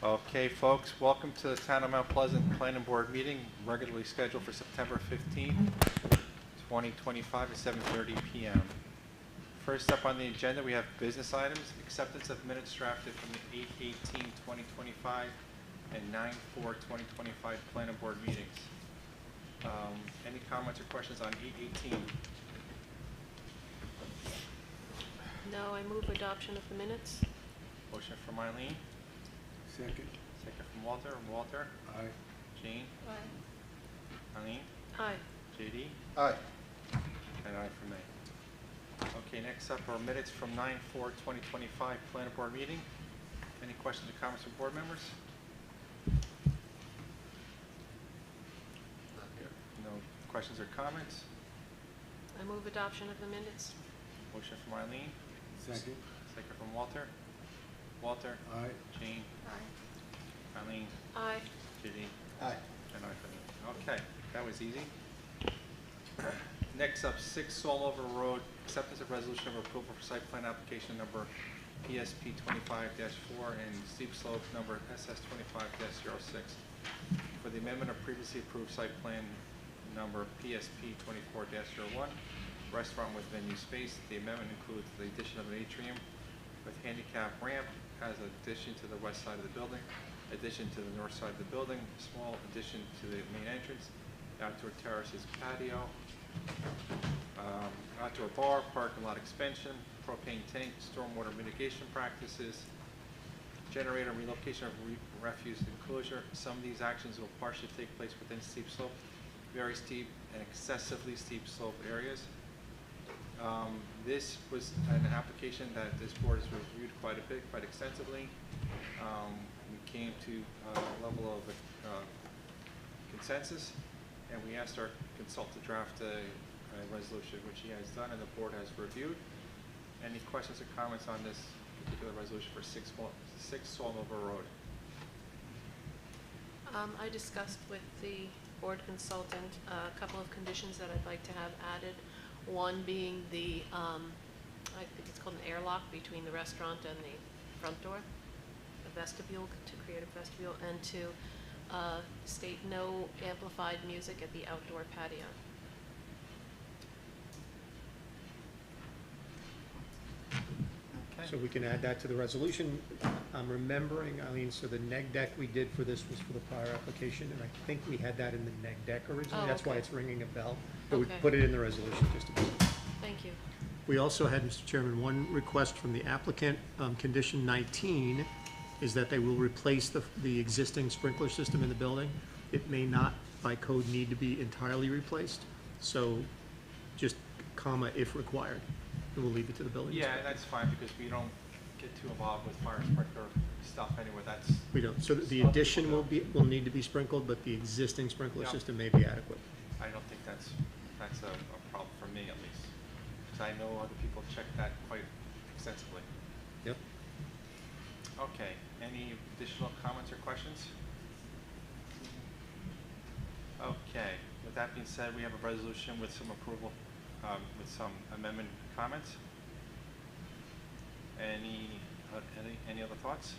Okay, folks, welcome to the Town of Mount Pleasant Planning Board meeting, regularly scheduled for September 15th, 2025 at 7:30 p.m. First up on the agenda, we have business items, acceptance of minutes drafted from the 8/18/2025 and 9/4/2025 Planning Board meetings. Any comments or questions on 8/18? No, I move adoption of the minutes. Motion from Eileen, Second. second from Walter. Walter? Aye. Jane? Aye. Eileen? Aye. JD? Aye. And aye for me. Okay, next up are minutes from 9/4/2025 Planning Board meeting. Any questions or comments from board members? No questions or comments? I move adoption of the minutes. Motion from Eileen, Second. second from Walter. Walter? Aye. Jane? Aye. Eileen? Aye. JD? Aye. And aye for me. Okay, that was easy. Next up, 6 Saulover Road, acceptance of resolution of approval for site plan application number PSP 25-4 and steep slope number SS 25-06 for the amendment of previously approved site plan number PSP 24-01, restaurant with venue space. The amendment includes the addition of an atrium with handicap ramp as an addition to the west side of the building, addition to the north side of the building, small addition to the main entrance, outdoor terraces patio, outdoor bar, parking lot expansion, propane tank, stormwater mitigation practices, generator relocation of refuse enclosure. Some of these actions will partially take place within steep slope, very steep and excessively steep slope areas. This was an application that this board has reviewed quite a bit, quite extensively. We came to a level of consensus, and we asked our consultant to draft a resolution, which he has done and the board has reviewed. Any questions or comments on this particular resolution for 6 Saulover Road? I discussed with the board consultant a couple of conditions that I'd like to have added. One being the, I think it's called an airlock between the restaurant and the front door, a vestibule, to create a vestibule, and to state no amplified music at the outdoor patio. Okay. So we can add that to the resolution. I'm remembering, Eileen, so the neg deck we did for this was for the prior application, and I think we had that in the neg deck originally. Oh, That's why okay. it's ringing a bell. But we Okay. put it in the resolution just to be. Thank you. We also had, Mr. Chairman, one request from the applicant. Condition 19 is that they will replace the existing sprinkler system in the building. It may not, by code, need to be entirely replaced. So just comma, if required. And we'll leave it to the building Yeah, inspector. that's fine, because we don't get too involved with fire sprinkler stuff anyway. That's, We don't. So the Other addition people will need to be sprinkled, but the existing sprinkler Yeah. system may be adequate. I don't think that's a problem for me, at least. Because I know other people check that quite extensively. Yep. Okay, any additional comments or questions? Okay, with that being said, we have a resolution with some approval, with some amendment comments. Any other thoughts?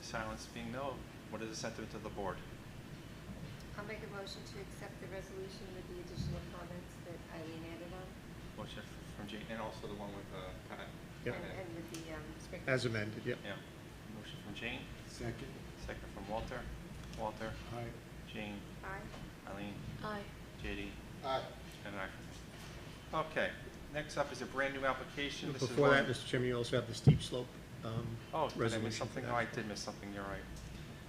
The silence being no, what is the sentiment of the board? I'll make a motion to accept the resolution with the additional comments that Eileen added on, Motion from Jane, and also the one with Pat. Yep. and with the sprinkler. As amended, yep. Yeah. Motion from Jane, Second. second from Walter. Walter, Aye. Jane, Aye. Eileen, Aye. JD, Aye. and I for me. Okay, next up is a brand new application. This is Before that, one- Mr. Chairman, you also have the steep slope Oh, did I resolution miss for something? that. No, I did miss something, you're right.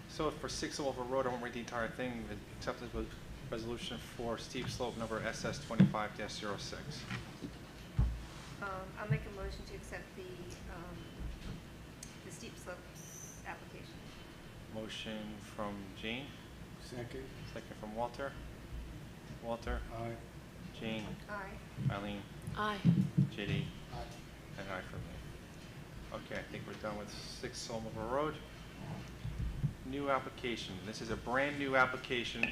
So for 6 Saulover Road, I won't read the entire thing, acceptance with resolution for steep slope number SS 25-06. I'll make a motion to accept the steep slope application. Motion from Jane, Second. second from Walter. Walter, Aye. Jane, Aye. Eileen, Aye. JD, Aye. and I for me. Okay, I think we're done with 6 Saulover Road. New application. This is a brand new application.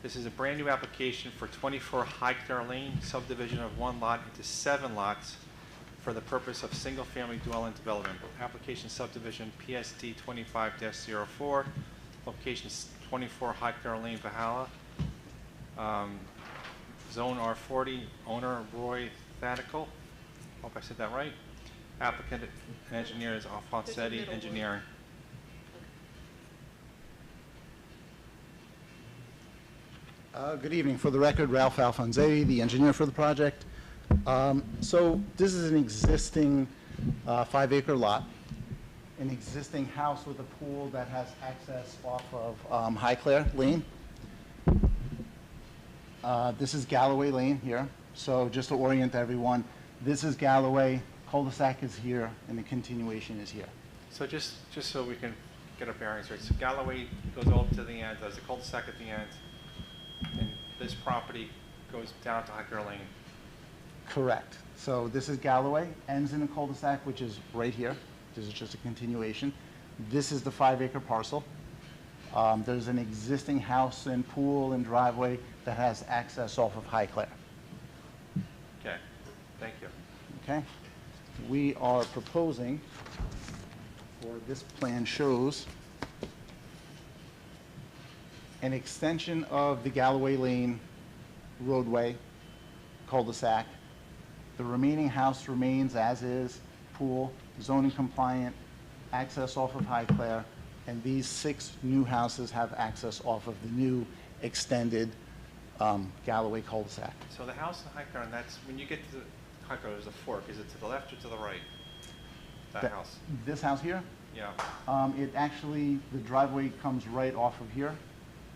This is a brand new application for 24 Highclere Lane, subdivision of 1 lot into 7 lots for the purpose of single-family dwelling development. Application subdivision PSD 25-04, location 24 Highclere Lane, Valhalla. Zone R40, owner Roy Thadical. Hope I said that right. Applicant and engineer is Alfonsetti middle word. Engineering. Good evening. For the record, Ralph Alfonsetti, the engineer for the project. So this is an existing 5-acre lot, an existing house with a pool that has access off of Highclere Lane. This is Galloway Lane here. So just to orient everyone, this is Galloway, cul-de-sac is here, and the continuation is here. So just so we can get our bearings right, so Galloway goes over to the end, there's a cul-de-sac at the end, and this property goes down to Highclere Lane. Correct. So this is Galloway, ends in a cul-de-sac, which is right here. This is just a continuation. This is the 5-acre parcel. There's an existing house and pool and driveway that has access off of Highclere. Okay, thank you. Okay? We are proposing, or this plan shows, an extension of the Galloway Lane roadway, cul-de-sac. The remaining house remains as is, pool, zoning compliant, access off of Highclere, and these 6 new houses have access off of the new extended Galloway cul-de-sac. So the house in Highclere, and that's, when you get to Highclere, there's a fork, is it to the left or to the right? That That- house? This house here, Yeah. it actually, the driveway comes right off of here.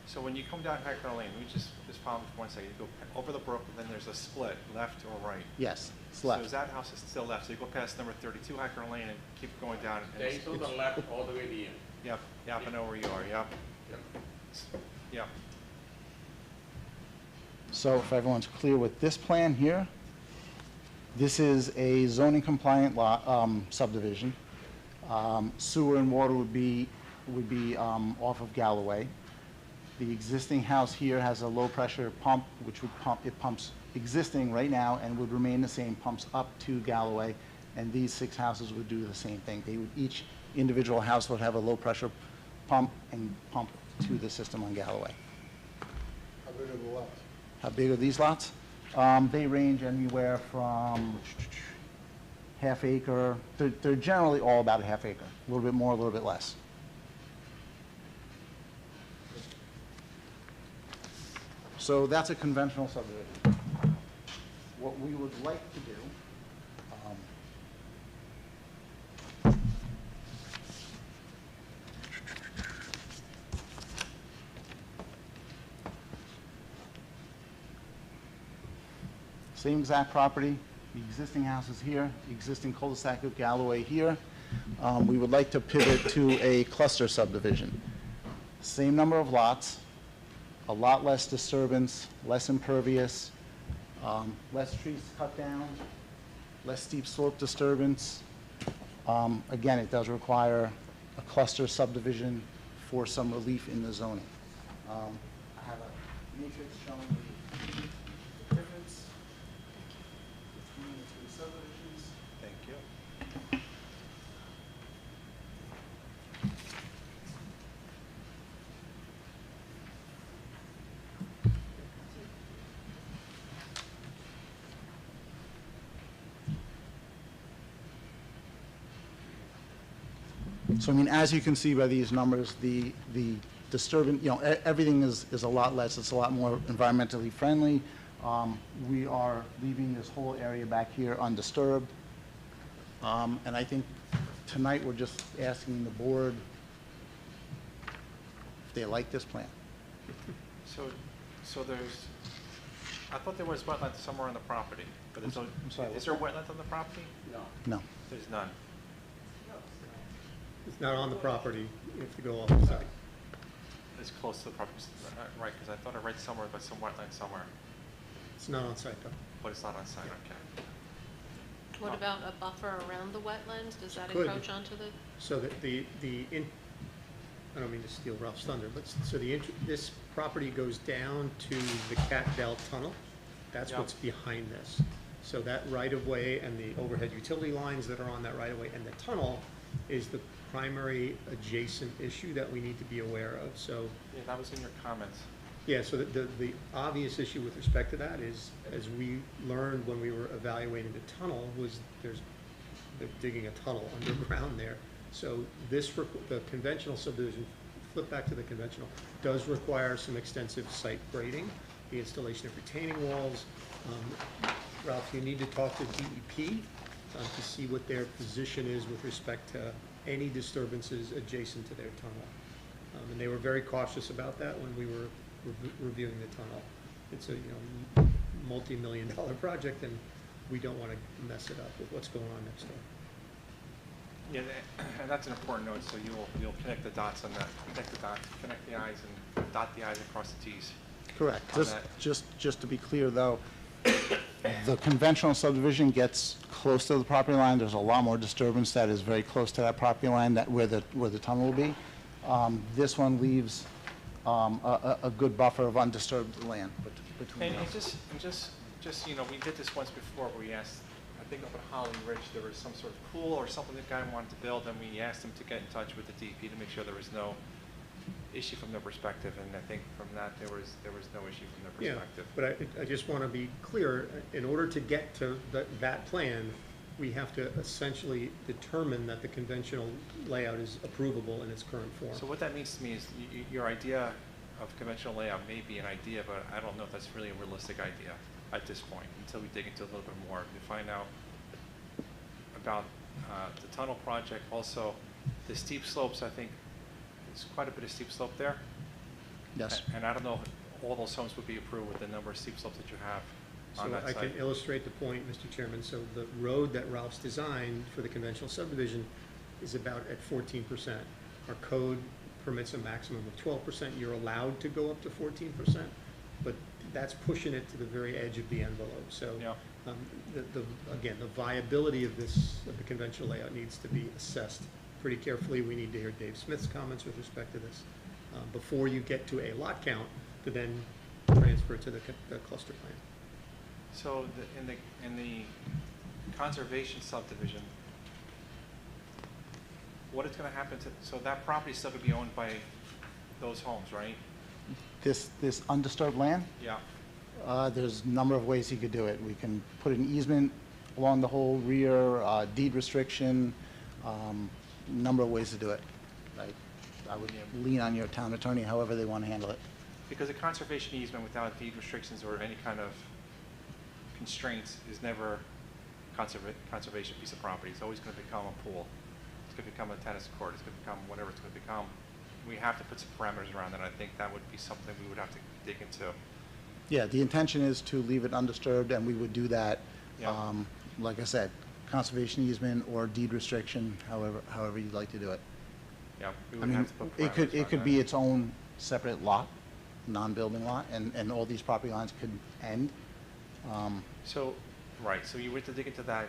So when you come down Highclere Lane, let me just follow me for 1 second. You go over the brook, and then there's a split, left or right. Yes, it's So is left. that house is still left? So you go past number 32 Highclere Lane and keep going down. And Stay to the left all the way to the end. Yep, yep, I know where you are, yep. Yep. Yep, So if everyone's clear with this plan here, this is a zoning compliant lot, subdivision. Sewer and water would be off of Galloway. The existing house here has a low-pressure pump, which would pump, it pumps existing right now and would remain the same, pumps up to Galloway, and these 6 houses would do the same thing. They would, each individual house would have a low-pressure pump and pump to the system on Galloway. How big are the lots? How big are these lots? They range anywhere from half acre, they're generally all about a half acre, a little bit more, a little bit less. So that's a conventional subdivision. What we would like to do, same exact property, the existing house is here, the existing cul-de-sac of Galloway here. We would like to pivot to a cluster subdivision. Same number of lots, a lot less disturbance, less impervious, less trees cut down, less steep slope disturbance. Again, it does require a cluster subdivision for some relief in the zoning. I have a matrix showing the difference between the 2 subdivisions. thank you. So I mean, as you can see by these numbers, the disturbance, everything is a lot less, it's a lot more environmentally friendly. We are leaving this whole area back here undisturbed. And I think tonight we're just asking the board if they like this plan. So there's, I thought there was wetland somewhere on the property, but there's no, I'm sorry, is there wetland on the property? No. No. There's none. It's not on the property, you have to go off the site. It's close to the property, right, because I thought I read somewhere about some wetland somewhere, It's not on site, though. but it's not on site, okay. What about a buffer around the wetlands? Does that Could. encroach onto the, So that I don't mean to steal Ralph's thunder, but this property goes down to the Cat Bell Tunnel. That's Yeah. what's behind this. So that right-of-way and the overhead utility lines that are on that right-of-way and the tunnel is the primary adjacent issue that we need to be aware of. So, Yeah, that was in your comments. yeah, so the obvious issue with respect to that is, as we learned when we were evaluating the tunnel, was they're digging a tunnel underground there. So the conventional subdivision, flip back to the conventional, does require some extensive site grading, the installation of retaining walls. Ralph, you need to talk to DEP to see what their position is with respect to any disturbances adjacent to their tunnel. And they were very cautious about that when we were reviewing the tunnel. It's a, multi-million-dollar project, and we don't want to mess it up with what's going on next door. Yeah, and that's an important note, so you'll connect the dots on that, connect the i's and dot the i's and cross the t's. Correct. On Just, that. just to be clear, though, the conventional subdivision gets close to the property line. There's a lot more disturbance that is very close to that property line, that where the tunnel will be. This one leaves a good buffer of undisturbed land between And those. just, we did this once before, where we asked, I think up at Holly Ridge, there was some sort of pool or something the guy wanted to build, and we asked him to get in touch with the DEP to make sure there was no issue from their perspective, and I think from that, there was no issue from their Yeah, perspective. but I just want to be clear, in order to get to that plan, we have to essentially determine that the conventional layout is approvable in its current form. So what that means to me is your idea of conventional layout may be an idea, but I don't know if that's really a realistic idea at this point, until we dig into a little bit more to find out about the tunnel project. Also, the steep slopes, I think, there's quite a bit of steep slope there. Yes. And I don't know if all those homes would be approved with the number of steep slopes that you have on So that I site. can illustrate the point, Mr. Chairman. So the road that Ralph's designed for the conventional subdivision is about at 14%. Our code permits a maximum of 12%. You're allowed to go up to 14%, but that's pushing it to the very edge of the envelope. So, Yeah. again, the viability of the conventional layout needs to be assessed pretty carefully. We need to hear Dave Smith's comments with respect to this before you get to a lot count to then transfer to the cluster plan. So in the conservation subdivision, what is gonna happen so that property is still gonna be owned by those homes, right? This undisturbed land, Yeah. there's a number of ways you could do it. We can put an easement along the whole rear, deed restriction, number of ways to do it. I would lean on your town attorney, however they want to handle it. Because a conservation easement without deed restrictions or any kind of constraints is never conservation piece of property. It's always gonna become a pool. It's gonna become a tennis court. It's gonna become whatever it's gonna become. We have to put some parameters around it. I think that would be something we would have to dig into. Yeah, the intention is to leave it undisturbed, and we would do that, Yeah. like I said, conservation easement or deed restriction, however you'd like to do it. Yeah, we I would mean, have to put it parameters could around be that. its own separate lot, non-building lot, and all these property lines could end. So, right, so you were to dig into that.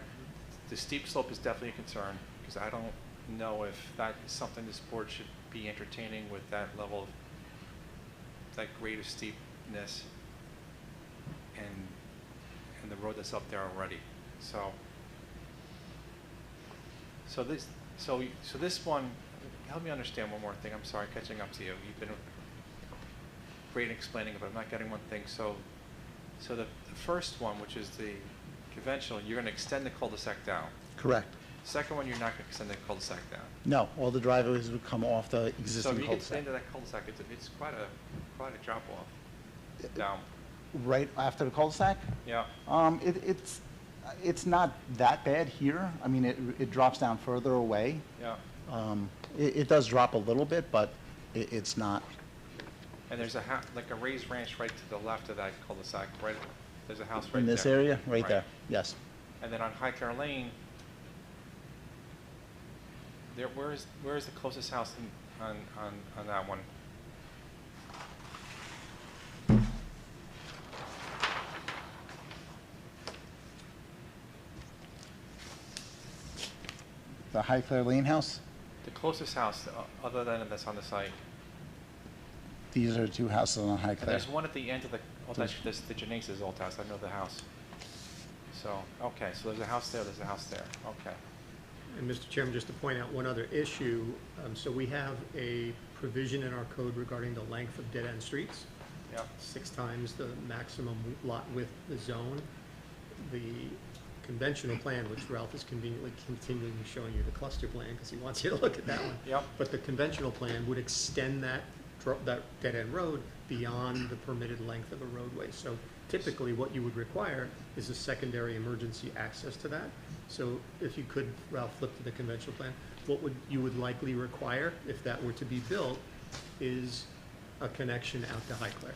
The steep slope is definitely a concern, because I don't know if that is something this board should be entertaining with that level of, that grade of steepness and the road that's up there already. So this one, help me understand one more thing. I'm sorry, catching up to you. You've been great in explaining it, but I'm not getting one thing. So the first one, which is the conventional, you're gonna extend the cul-de-sac down. Correct. Second one, you're not gonna extend the cul-de-sac down. No, all the driveways would come off the So existing if you get cul-de-sac. into that cul-de-sac, it's quite a drop off down. Right after the cul-de-sac? Yeah, It's not that bad here. I mean, it drops down further away. yeah. It does drop a little bit, but it's not. And there's like a raised ranch right to the left of that cul-de-sac, right? There's a house right there. In this area, right there, yes. And then on Highclere Lane, where is the closest house on that one? The Highclere Lane house, The closest house, other than that's on the site. these are two houses on And Highclere. there's one at the end of the, oh, that's the Genesis old house, I know the house. So, okay, so there's a house there, there's a house there, okay. And Mr. Chairman, just to point out one other issue, so we have a provision in our code regarding the length of dead-end streets. Yep. 6 times the maximum lot width of the zone. The conventional plan, which Ralph is conveniently continuing showing you the cluster plan because he wants you to look at that one. Yep. But the conventional plan would extend that dead-end road beyond the permitted length of a roadway. So typically, what you would require is a secondary emergency access to that. So if you could, Ralph, flip to the conventional plan, what you would likely require, if that were to be built, is a connection out to Highclere.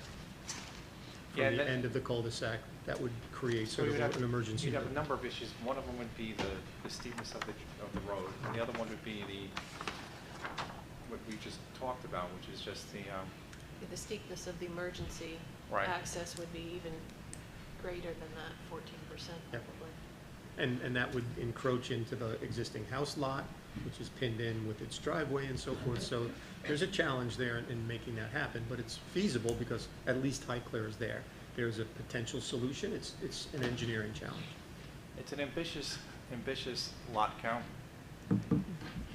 Yeah, From the that- end of the cul-de-sac, that would create So sort we of would have, an emergency. you'd have a road. number of issues. One of them would be the steepness of the road, and the other one would be what we just talked about, which is just The steepness of the emergency Right. access would be even greater than that, 14% Yep. probably. And that would encroach into the existing house lot, which is pinned in with its driveway and so forth. So there's a challenge there in making that happen, but it's feasible because at least Highclere is there. There's a potential solution. It's an engineering challenge. it's an ambitious lot count.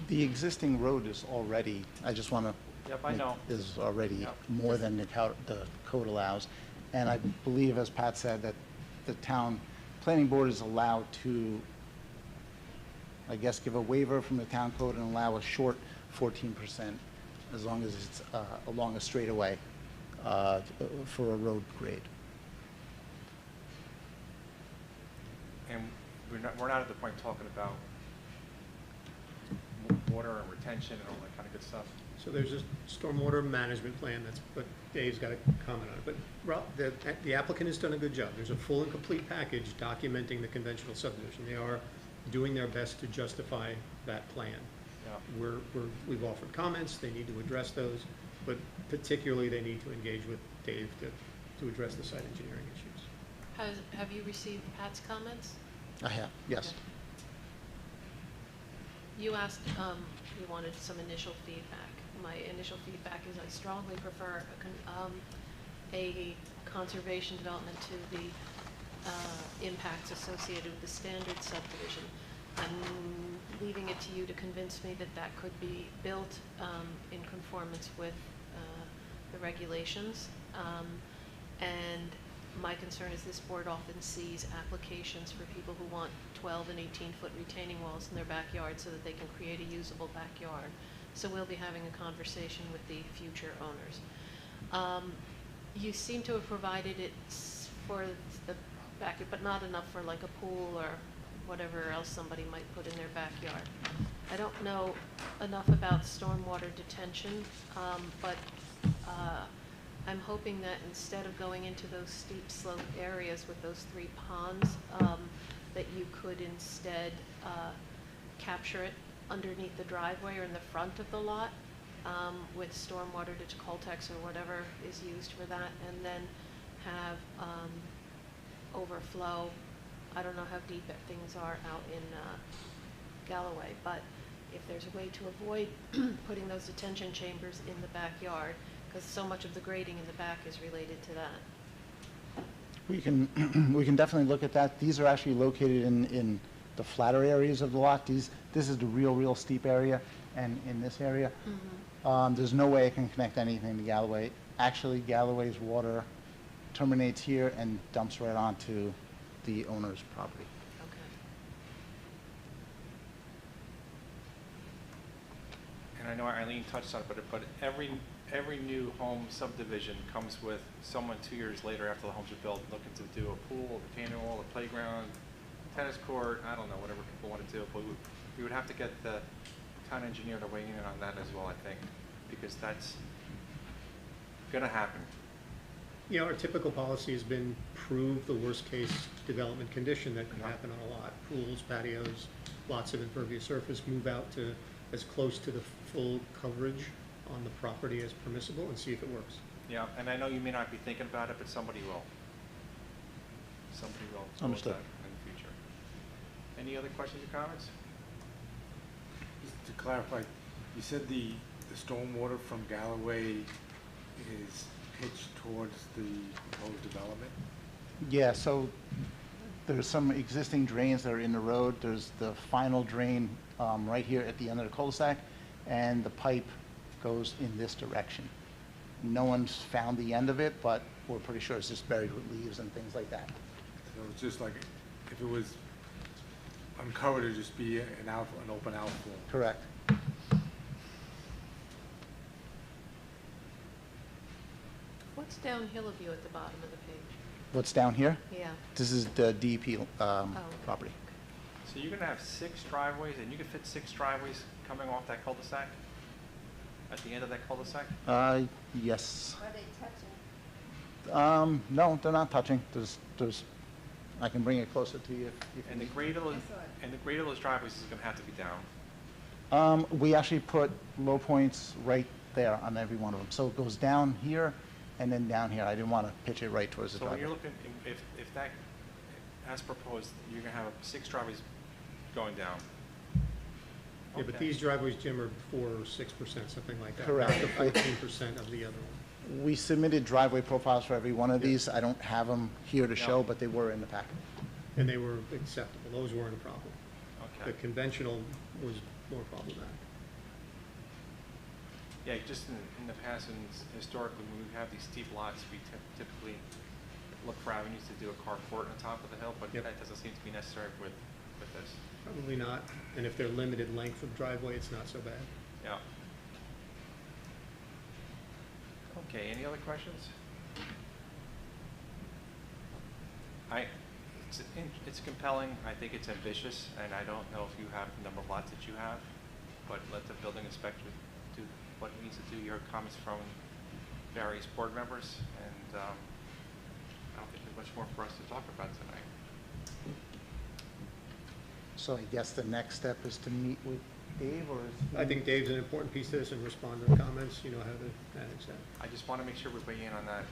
The existing road is already, I just want to. Yep, I know. Is already Yep. more than the code allows. And I believe, as Pat said, that the town planning board is allowed to, I guess, give a waiver from the town code and allow a short 14% as long as it's along a straightaway for a road grade. And we're not at the point talking about water and retention and all that kind of good stuff. So there's a stormwater management plan, that's what Dave's got to comment on. But Ralph, the applicant has done a good job. There's a full and complete package documenting the conventional subdivision. They are doing their best to justify that plan. Yeah. We've offered comments, they need to address those, but particularly they need to engage with Dave to address the site engineering issues. Have you received Pat's comments? I have, yes. Okay. You asked, you wanted some initial feedback. My initial feedback is I strongly prefer a conservation development to the impacts associated with the standard subdivision. I'm leaving it to you to convince me that that could be built in conformance with the regulations. And my concern is this board often sees applications for people who want 12 and 18-foot retaining walls in their backyard so that they can create a usable backyard. So we'll be having a conversation with the future owners. You seem to have provided it for the backyard, but not enough for like a pool or whatever else somebody might put in their backyard. I don't know enough about stormwater detention, but I'm hoping that instead of going into those steep slope areas with those 3 ponds, that you could instead capture it underneath the driveway or in the front of the lot with stormwater to Coltex or whatever is used for that, and then have overflow. I don't know how deep things are out in Galloway, but if there's a way to avoid putting those detention chambers in the backyard, because so much of the grading in the back is related to that. We can definitely look at that. These are actually located in the flatter areas of the lot. This is the real steep area, and in this area, there's no way I can connect anything to Galloway. Actually, Galloway's water terminates here and dumps right onto the owner's property. Okay. And I know Eileen touched on it, but every new home subdivision comes with someone 2 years later after the homes are built looking to do a pool, a retaining wall, a playground, tennis court, I don't know, whatever people want to do. But we would have to get the town engineer to weigh in on that as well, I think, because that's going to happen. You know, our typical policy has been prove the worst-case development condition that could happen on a lot. Pools, patios, lots of impervious surface, move out to as close to the full coverage on the property as permissible and see if it works. Yeah, and I know you may not be thinking about it, but somebody will. Somebody will. go with Understood. that in the future. Any other questions or comments? Just to clarify, you said the stormwater from Galloway is pitched towards the proposed development? Yeah, so There's some existing drains that are in the road. There's the final drain right here at the end of the cul-de-sac, and the pipe goes in this direction. No one's found the end of it, but we're pretty sure it's just buried with leaves and things like that. So it's just like, if it was uncovered, it'd just be an open outflow. Correct. What's downhill of you at the bottom of the page? What's down here? Yeah. This is the DEP Oh. property. So you're gonna have 6 driveways, and you can fit 6 driveways coming off that cul-de-sac? At the end of that cul-de-sac? Yes. Are they touching? No, they're not touching. I can bring it closer to you if you And the need. grade of those, I saw it. and the grade of those driveways is gonna have to be down. We actually put low points right there on every one of them. So it goes down here and then down here. I didn't want to pitch it right towards the So when you're driveway. looking, if that, as proposed, you're gonna have 6 driveways going down. Yeah, but Okay. these driveways, Jim, are 4 or 6%, something like that. Correct. Not the 14% of the other one. We submitted driveway profiles for every one of Yeah. these. I don't have them here to show, Yeah. but they were in the packet. And they were acceptable. Those weren't a problem. The Okay. conventional was more problematic. Yeah, just in the past and historically, when we have these steep lots, we typically look for avenues to do a carport on top of the hill, but Yep. that doesn't seem to be necessary with this. Probably not. And if they're limited length of driveway, it's not so bad. Yeah. Okay, any other questions? It's compelling, I think it's ambitious, and I don't know if you have the number of lots that you have, but let the building inspector do what he needs to do. You heard comments from various board members, and I don't think there's much more for us to talk about tonight. So I guess the next step is to meet with Dave, or is? I think Dave's an important piece of this and respond to the comments. You know how to manage that. I just want to make sure we weigh in on that,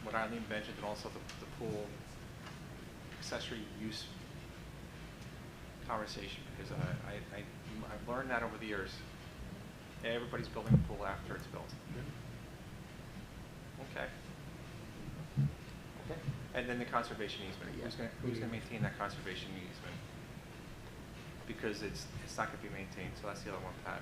what Eileen mentioned, and also the pool accessory use conversation, because I've learned that over the years. Everybody's building a pool after it's built. Okay. Okay. And then the conservation easement. Who's gonna maintain that conservation easement? Because it's not gonna be maintained, so that's the other one, Pat.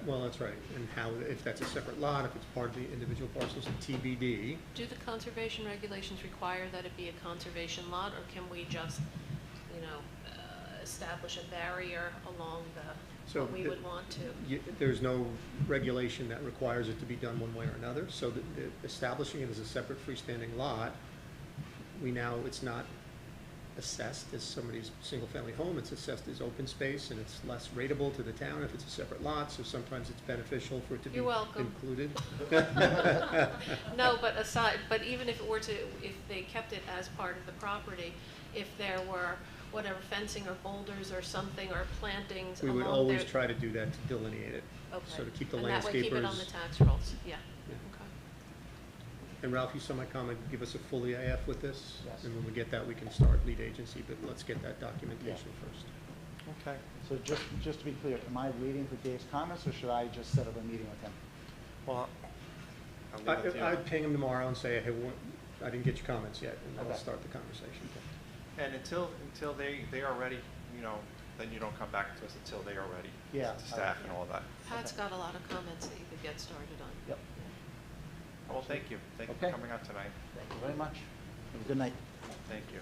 Well, that's right. And how, if that's a separate lot, if it's part of the individual parcels, TBD. Do the conservation regulations require that it be a conservation lot, or can we just, establish a barrier along So what we the- would want to? There's no regulation that requires it to be done one way or another, so establishing it as a separate freestanding lot, it's not assessed as somebody's single-family home, it's assessed as open space, and it's less rateable to the town if it's a separate lot, so sometimes it's beneficial for it to be You're welcome. included. No, but even if they kept it as part of the property, if there were whatever fencing or boulders or something or plantings We along would there. always try to do that to delineate it, Okay. so to keep the And that way keep it on the landscapers. tax rolls, yeah. Yeah. Okay. And Ralph, you saw my comment, give us a full EIF with this? Yes. And when we get that, we can start lead agency, but let's get that documentation first. Okay. So just to be clear, am I waiting for Dave's comments, or should I just set up a meeting with him? Well, I'll leave it to you. I'd ping him tomorrow and say, hey, I didn't get your comments yet, and Okay. I'll start the conversation. And until they are ready, then you don't come back to us until they are ready. Yeah. To staff and all of that. Pat's got a lot of comments that you could get started on. Yep. Well, thank you. Thank you for Okay. coming out tonight. Thank you very much. Have a good night. Thank you.